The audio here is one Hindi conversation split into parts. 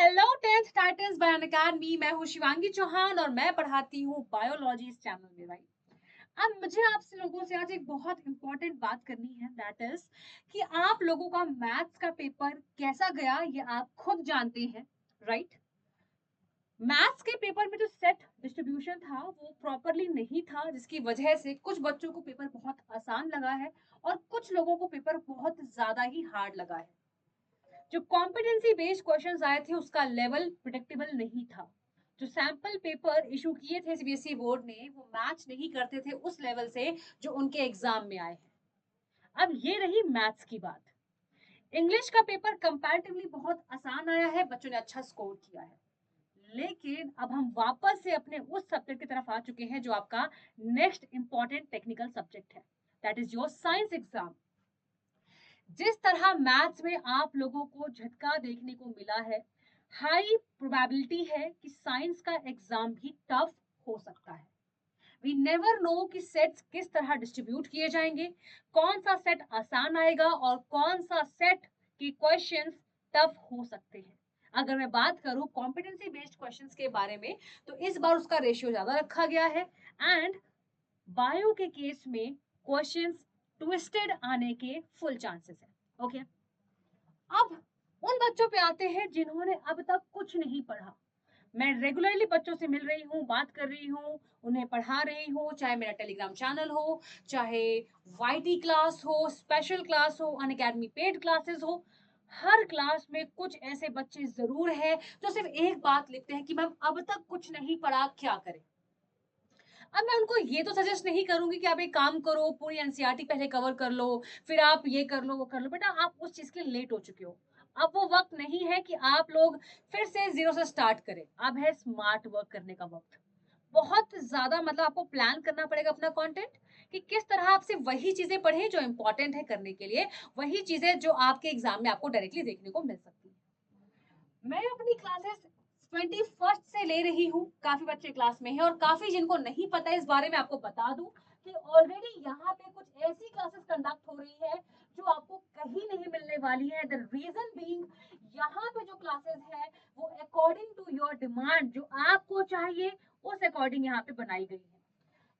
Hello 10th starters bye Unacademy. मैं हूँ शिवांगी चौहान और मैं पढ़ाती हूँ बायोलॉजी इस चैनल में। भाई, अब मुझे आपसे लोगों से आज एक बहुत इंपॉर्टेंट बात करनी है, दैट इज कि आप लोगों का मैथ्स का पेपर कैसा गया ये आप खुद जानते हैं, राइट? मैथ्स के पेपर में जो सेट डिस्ट्रीब्यूशन था वो प्रॉपरली नहीं था, जिसकी वजह से कुछ बच्चों को पेपर बहुत आसान लगा है और कुछ लोगों को पेपर बहुत ज्यादा ही हार्ड लगा है। जो कॉम्पिटेंसी बेस्ड क्वेश्चंस आए थे उसका लेवल प्रिडिक्टेबल नहीं था। जो सैंपल पेपर इशू किए थे सीबीएसई बोर्ड ने वो मैच नहीं करते थे उस लेवल से जो उनके एग्जाम में आए हैं। अब ये रही मैथ्स की बात। इंग्लिश का पेपर कंपैरेटिवली बहुत आसान आया है, बच्चों ने अच्छा स्कोर किया है। लेकिन अब हम वापस से अपने उस सब्जेक्ट की तरफ आ चुके हैं जो आपका नेक्स्ट इंपॉर्टेंट टेक्निकल सब्जेक्ट है, that is your science exam. जिस तरह मैथ्स में आप लोगों को झटका देखने को मिला है, हाई प्रोबेबिलिटी है कि साइंस का एग्जाम भी टफ हो सकता है। वी नेवर नो कि सेट्स किस तरह डिस्ट्रीब्यूट किए जाएंगे, कौन सा सेट आसान आएगा और कौन सा सेट के क्वेश्चंस टफ हो सकते हैं। अगर मैं बात करूं कॉम्पिटेंसी बेस्ड क्वेश्चंस के बारे में तो इस बार उसका रेशियो ज्यादा रखा गया है एंड बायो के केस में क्वेश्चंस ट्विस्टेड आने के फुल चांसेस है। ओके, अब उन बच्चों पे आते हैं जिन्होंने अब तक कुछ नहीं पढ़ा। मैं रेगुलरली बच्चों से मिल रही हूँ, बात कर रही हूँ, उन्हें पढ़ा रही हूँ, चाहे मेरा टेलीग्राम चैनल हो, चाहे वाईटी क्लास हो, स्पेशल क्लास हो, अनअकैडमी पेड क्लासेस हो। हर क्लास में कुछ ऐसे बच्चे जरूर हैं जो सिर्फ एक बात लिखते हैं कि मैम अब तक कुछ नहीं पढ़ा, क्या करें। अब मैं उनको ये तो सजेस्ट नहीं करूंगी कि आप एक काम करो, पूरी एनसीईआरटी पहले कवर कर लो, फिर आप ये कर लो वो कर लो। बेटा, आप उस चीज के लेट हो चुके हो। अब वो वक्त नहीं है कि आप लोग फिर से जीरो से स्टार्ट करें। अब है स्मार्ट वर्क करने का वक्त। बहुत ज्यादा मतलब आपको प्लान करना पड़ेगा अपना कंटेंट कि किस तरह आप सिर्फ वही चीजें पढ़ें जो इंपॉर्टेंट है करने के लिए, वही चीजें जो आपके एग्जाम में आपको डायरेक्टली देखने को मिल सकती है। मैं अपनी क्लासेस 21st से ले रही हूँ, काफी बच्चे क्लास में हैं और काफी जिनको नहीं पता इस बारे में आपको बता दूं कि ऑलरेडी यहाँ पे कुछ ऐसी क्लासेस कंडक्ट हो रही है जो आपको कहीं नहीं मिलने वाली है। द रीजन बीइंग, यहाँ पे जो क्लासेस है वो अकॉर्डिंग टू योर डिमांड, जो आपको चाहिए उस अकॉर्डिंग यहाँ पे बनाई गई है।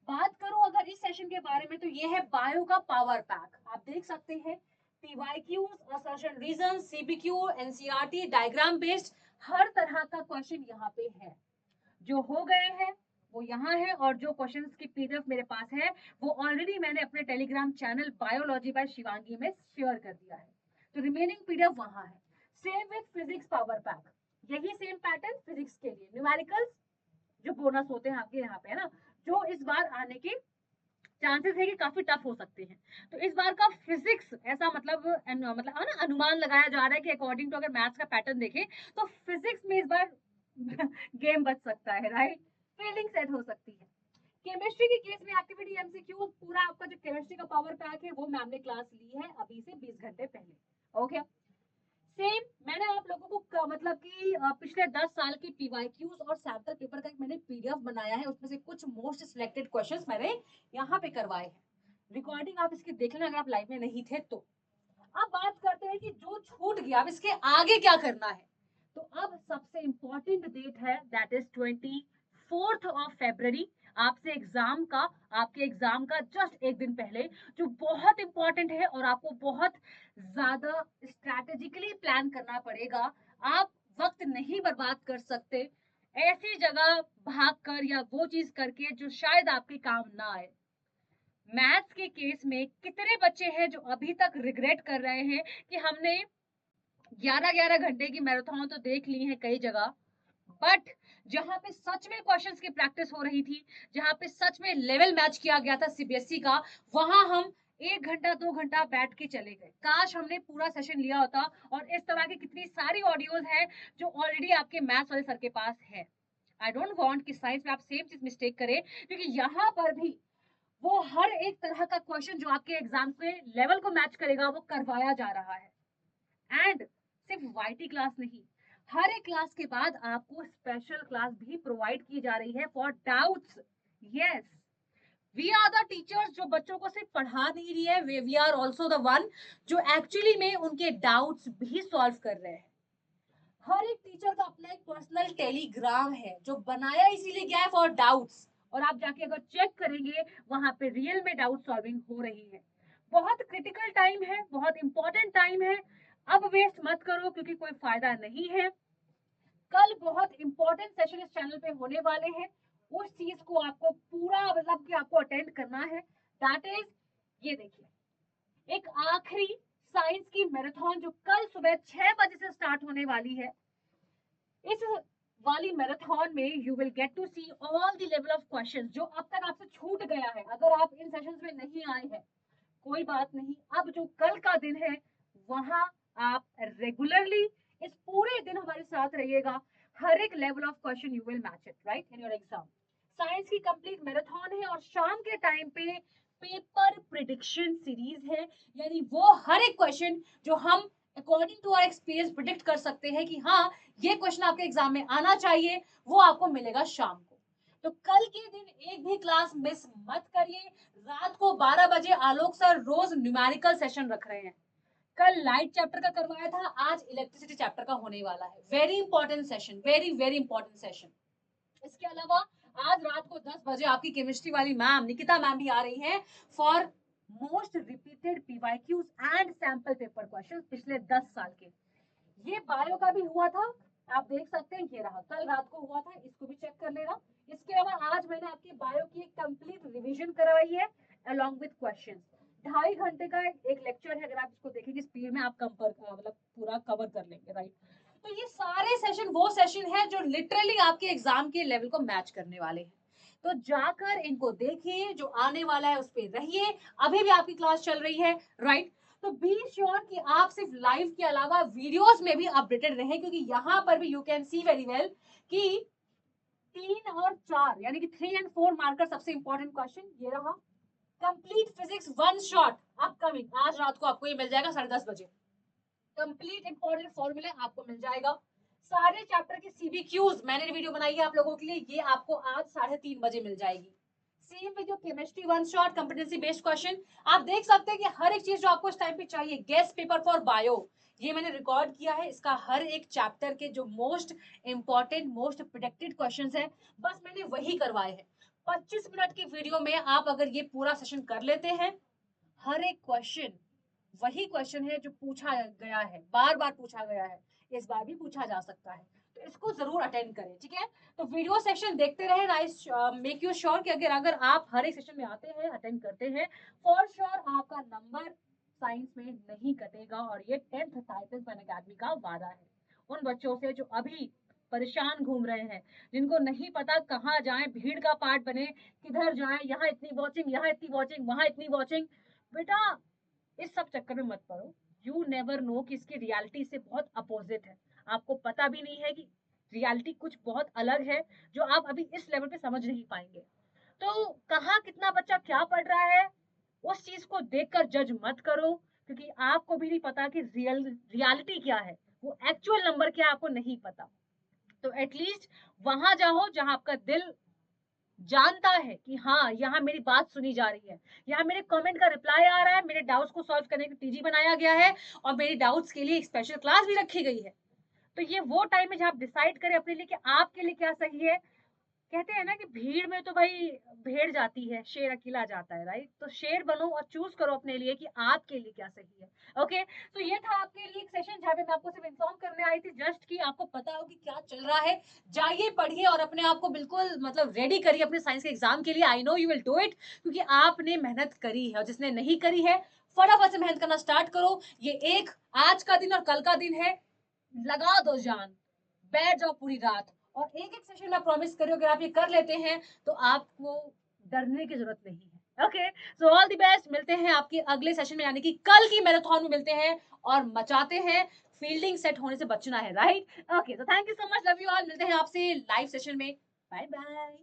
बात करूं अगर इस सेशन के बारे में तो ये है बायो का पावर पैक। आप देख सकते हैं PYQs, assertion reason, CBQ, NCERT, diagram based, हर तरह का क्वेश्चन यहाँ पे है। जो हो गए हैं वो यहाँ है और जो क्वेश्चंस की पीडीएफ मेरे पास है वो ऑलरेडी मैंने अपने Telegram channel biology by Shivangi में शेयर कर दिया है। तो रिमेनिंग पीडीएफ वहां है। Same with physics power pack, यही सेम पैटर्न फिजिक्स के लिए। न्यूमेरिकल्स जो बोनस होते हैं आपके यहाँ पे है ना, जो इस बार आने के चांसेस है कि काफी टफ हो सकते हैं। तो इस बार का फिजिक्स ऐसा मतलब है ना, अनुमान लगाया जा रहा है कि अकॉर्डिंग टू अगर मैथ्स का पैटर्न देखें तो फिजिक्स में इस बार गेम बच सकता है, राइट? फील्डिंग सेट हो सकती है। केमिस्ट्री के केस में एक्टिविटी एमसीक्यू, पूरा आपका जो केमिस्ट्री का पावर पैक है वो मैम ने क्लास ली है अभी से 20 घंटे पहले। ओके, सेम मैंने आप लोगों को मतलब कि पिछले 10 साल की पीवाईक्यूज और सैंपल पेपर का एक मैंने पीडीएफ बनाया है, उसमें से कुछ मोस्ट सिलेक्टेड क्वेश्चंस मैंने यहाँ पे करवाए हैं। रिकॉर्डिंग आप इसकी देख लेना अगर आप लाइव में नहीं थे तो। अब बात करते हैं कि जो छूट गया अब इसके आगे क्या करना है। तो अब सबसे इंपॉर्टेंट डेट है, दैट इज 24 आपसे एग्जाम का, आपके एग्जाम का जस्ट एक दिन पहले, जो बहुत इंपॉर्टेंट है और आपको बहुत ज्यादा स्ट्रैटेजिकली प्लान करना पड़ेगा। आप वक्त नहीं बर्बाद कर सकते ऐसी जगह भागकर या वो चीज करके जो शायद आपके काम ना आए। मैथ्स के केस में कितने बच्चे हैं जो अभी तक रिग्रेट कर रहे हैं कि हमने 11-11 घंटे की मैराथन तो देख ली है कई जगह, बट जहां पे सच में क्वेश्चंस की प्रैक्टिस हो रही थी, जहां पे सच में लेवल मैच किया गया था सीबीएसई का, वहां हम 1 घंटा 2 घंटा बैठ के चले गए। काश हमने पूरा सेशन लिया होता। और इस तरह की कितनी सारी ऑडियोज है जो ऑलरेडी आपके मैथ्स वाले सर के पास है। आई डोंट वांट कि साइंस में आप सेम चीज मिस्टेक करें, क्योंकि यहाँ पर भी वो हर एक तरह का क्वेश्चन जो आपके एग्जाम के लेवल को मैच करेगा वो करवाया जा रहा है। एंड सिर्फ वाईटी क्लास नहीं, हर एक क्लास के बाद आपको स्पेशल क्लास भी प्रोवाइड की जा रही है for doubts. Yes, we are the teachers जो बच्चों को सिर्फ पढ़ा नहीं रही है, we are also the one जो एक्चुअली में उनके डाउट्स भी सॉल्व कर रहे हैं। हर एक टीचर का अपना एक पर्सनल टेलीग्राम है जो बनाया इसीलिए गया है फॉर डाउट्स, और आप जाके अगर चेक करेंगे वहां पे रियल में डाउट सॉल्विंग हो रही है। बहुत क्रिटिकल टाइम है, बहुत इंपॉर्टेंट टाइम है, अब वेस्ट मत करो क्योंकि कोई फायदा नहीं है। कल बहुत इंपॉर्टेंट सेशन इस चैनल पे होने वाले हैं, उस चीज को आपको पूरा मतलब कि आपको अटेंड करना है। दैट इज, ये देखिए, एक आखिरी साइंस की मैराथन जो कल सुबह 6 बजे से स्टार्ट होने वाली है। इस वाली मैराथन में you will get to see all the level of questions जो अब तक आपसे छूट गया है। अगर आप इन सेशंस में नहीं आए हैं कोई बात नहीं, अब जो कल का दिन है वहां आप रेगुलरली इस पूरे दिन हमारे साथ रहिएगा। हर एक level of question you will match it right in your exam. Science की कंप्लीट मैराथन है और शाम के टाइम पे पेपर प्रिडिक्शन सीरीज है, यानी वो हर एक क्वेश्चन जो हम according to our experience predict कर सकते हैं कि हाँ ये क्वेश्चन आपके एग्जाम में आना चाहिए, वो आपको मिलेगा शाम को। तो कल के दिन एक भी क्लास मिस मत करिए। रात को 12 बजे आलोक सर रोज न्यूमेरिकल सेशन रख रहे हैं। कल लाइट चैप्टर का करवाया था, आज इलेक्ट्रिसिटी चैप्टर का होने वाला है। Very important session, very very important session. इसके अलावा आज रात को 10 बजे आपकी केमिस्ट्री वाली मैम निकिता मैम भी आ रही हैं for most repeated PYQs and sample paper question पिछले 10 साल के। ये बायो का भी हुआ था, आप देख सकते हैं, ये रहा कल रात को हुआ था, इसको भी चेक कर लेना। इसके अलावा आज मैंने आपकी बायो की एक कंप्लीट रिवीजन करवाई है अलोंग विद क्वेश्चंस। 2.5 घंटे का एक लेक्चर है, अगर आप इसको देखेंगे स्पीड में आप मतलब पूरा कवर कर लेंगे राइट। तो ये सारे सेशन वो सेशन है जो लिटरली आपके एग्जाम के लेवल को मैच करने वाले हैं। तो जाकर इनको देखिए, जो आने वाला है उस पर रहिए। अभी भी आपकी क्लास चल रही है राइट। तो बी श्योर कि आप सिर्फ लाइव के अलावा वीडियोस में भी अपडेटेड रहें, क्योंकि यहाँ पर भी you can see very well कि 3 और 4 यानी कि 3 एंड 4 मार्कर सबसे इंपॉर्टेंट क्वेश्चन ये रहा। Complete physics one shot upcoming, आज रात को आपको ये मिल जाएगा 10:30 बजे। कंप्लीट इंपॉर्टेंट फॉर्मूले आपको मिल जाएगा। सारे चैप्टर के सीबीक्यूज मैंने वीडियो बनाई है आप लोगों के लिए, ये आपको आज 3:30 बजे मिल जाएगी। Same with your chemistry one shot competency based question. आप देख सकते हैं कि हर एक चीज जो आपको इस टाइम पे चाहिए, गेस्ट पेपर फॉर बायो ये मैंने रिकॉर्ड किया है, इसका हर एक चैप्टर के जो most important most protected questions है बस मैंने वही करवाए हैं। 25 मिनट की वीडियो में आप अगर ये पूरा सेशन कर लेते हैं, हर एक क्वेश्चन वही क्वेश्चन है जो पूछा गया है, बार बार पूछा गया है, इस बार भी पूछा जा सकता है, तो इसको जरूर अटेंड करें ठीक है। तो वीडियो सेशन देखते रहे, नाइस मेक यू श्योर कि अगर आप हर एक सेशन में आते हैं अटेंड करते हैं, फॉर श्योर आपका नंबर साइंस में नहीं कटेगा। और ये 10th साइंस फन अकेडमी का वादा है उन बच्चों से जो अभी परेशान घूम रहे हैं, जिनको नहीं पता कहाँ जाएं, भीड़ का पार्ट बने, किधर जाएं, यहाँ इतनी वॉचिंग, यहाँ इतनी वॉचिंग, वहां इतनी वॉचिंग। बेटा इस सब चक्कर में मत पड़ो। यू नेवर नो कि इसकी रियलिटी से बहुत अपोजिट है। आपको पता भी नहीं है कि रियलिटी कुछ बहुत अलग है जो आप अभी इस लेवल पे समझ नहीं पाएंगे। तो कहाँ कितना बच्चा क्या पढ़ रहा है उस चीज को देखकर जज मत करो, क्योंकि आपको भी नहीं पता कि रियलिटी क्या है, वो एक्चुअल नंबर क्या है आपको नहीं पता। तो एटलीस्ट वहां जाओ जहां आपका दिल जानता है कि हाँ यहाँ मेरी बात सुनी जा रही है, यहाँ मेरे कमेंट का रिप्लाई आ रहा है, मेरे डाउट्स को सॉल्व करने के टीजी बनाया गया है और मेरी डाउट्स के लिए एक स्पेशल क्लास भी रखी गई है। तो ये वो टाइम है जहाँ आप डिसाइड करें अपने लिए कि आपके लिए क्या सही है। कहते हैं ना कि भीड़ में तो भाई भेड़ जाती है, शेर अकेला जाता है राइट। तो शेर बनो और चूज करो अपने लिए कि आपके लिए क्या सही है। ओके, तो ये था आपके लिए एक सेशन जहाँ पे मैं आपको सिर्फ इन्फॉर्म करने आई थी जस्ट कि आपको पता हो कि क्या चल रहा है। जाइए पढ़िए और अपने आप को बिल्कुल मतलब रेडी करिए अपने साइंस के एग्जाम के लिए। I know you will do it, क्योंकि आपने मेहनत करी है, और जिसने नहीं करी है फटाफट से मेहनत करना स्टार्ट करो। ये एक आज का दिन और कल का दिन है, लगा दो जान, बैठ जाओ पूरी रात, और एक एक सेशन में प्रॉमिस करियो अगर आप ये कर लेते हैं तो आपको डरने की जरूरत नहीं है। Okay, so all the best, मिलते हैं आपके अगले सेशन में, यानी कि कल की मैराथन में मिलते हैं और मचाते हैं। फील्डिंग सेट होने से बचना है राइट। ओके, तो thank you so much, love you all, मिलते हैं आपसे लाइव सेशन में, बाय बाय।